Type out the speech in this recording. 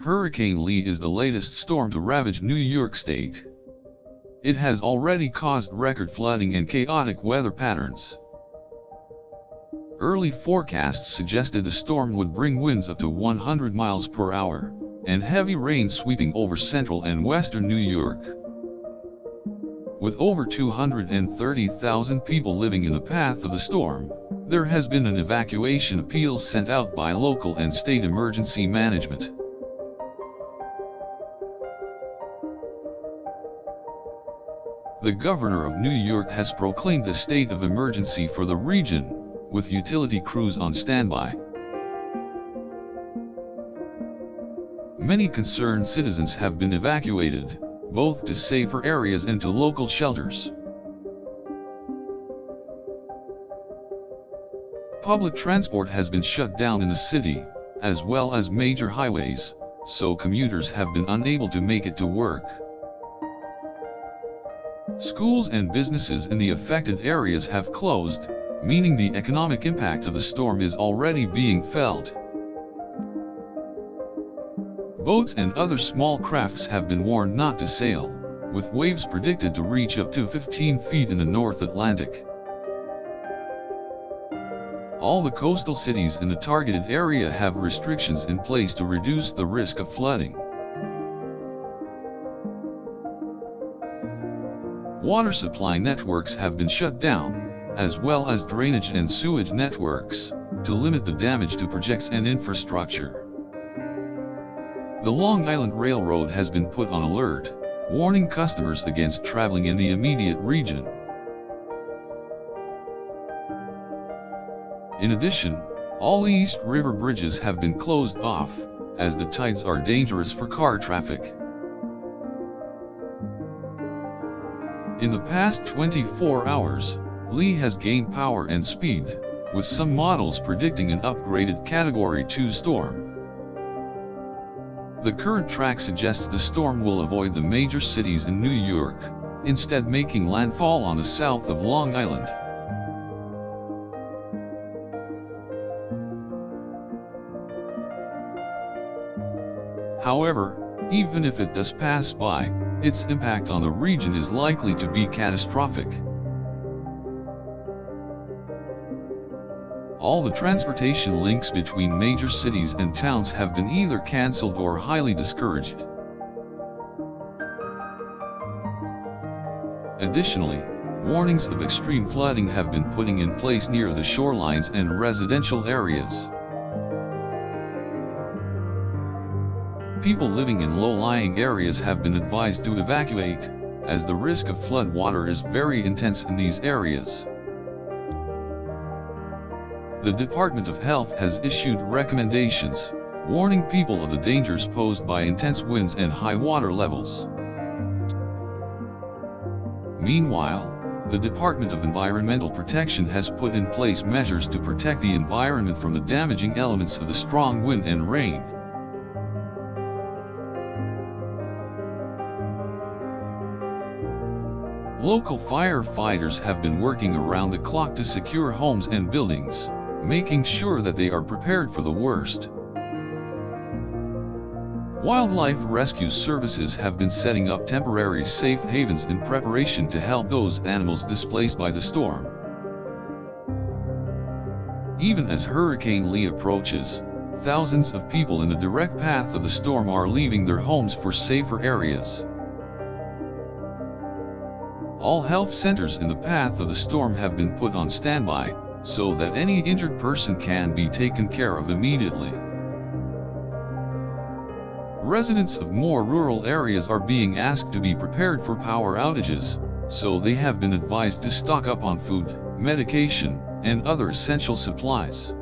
Hurricane Lee is the latest storm to ravage New York State. It has already caused record flooding and chaotic weather patterns. Early forecasts suggested the storm would bring winds up to 100 miles per hour, and heavy rain sweeping over central and western New York. With over 230,000 people living in the path of the storm, there has been an evacuation appeal sent out by local and state emergency management. The governor of New York has proclaimed a state of emergency for the region, with utility crews on standby. Many concerned citizens have been evacuated, both to safer areas and to local shelters. Public transport has been shut down in the city, as well as major highways, so commuters have been unable to make it to work. Schools and businesses in the affected areas have closed, meaning the economic impact of the storm is already being felt. Boats and other small crafts have been warned not to sail, with waves predicted to reach up to 15 feet in the North Atlantic. All the coastal cities in the targeted area have restrictions in place to reduce the risk of flooding. Water supply networks have been shut down, as well as drainage and sewage networks, to limit the damage to projects and infrastructure. The Long Island Railroad has been put on alert, warning customers against traveling in the immediate region. In addition, all East River bridges have been closed off, as the tides are dangerous for car traffic. In the past 24 hours, Lee has gained power and speed, with some models predicting an upgraded Category 2 storm. The current track suggests the storm will avoid the major cities in New York, instead making landfall on the south of Long Island. However, even if it does pass by, its impact on the region is likely to be catastrophic. All the transportation links between major cities and towns have been either cancelled or highly discouraged. Additionally, warnings of extreme flooding have been put in place near the shorelines and residential areas. People living in low-lying areas have been advised to evacuate, as the risk of flood water is very intense in these areas. The Department of Health has issued recommendations, warning people of the dangers posed by intense winds and high water levels. Meanwhile, the Department of Environmental Protection has put in place measures to protect the environment from the damaging elements of the strong wind and rain. Local firefighters have been working around the clock to secure homes and buildings, making sure that they are prepared for the worst. Wildlife rescue services have been setting up temporary safe havens in preparation to help those animals displaced by the storm. Even as Hurricane Lee approaches, thousands of people in the direct path of the storm are leaving their homes for safer areas. All health centers in the path of the storm have been put on standby, so that any injured person can be taken care of immediately. Residents of more rural areas are being asked to be prepared for power outages, so they have been advised to stock up on food, medication, and other essential supplies.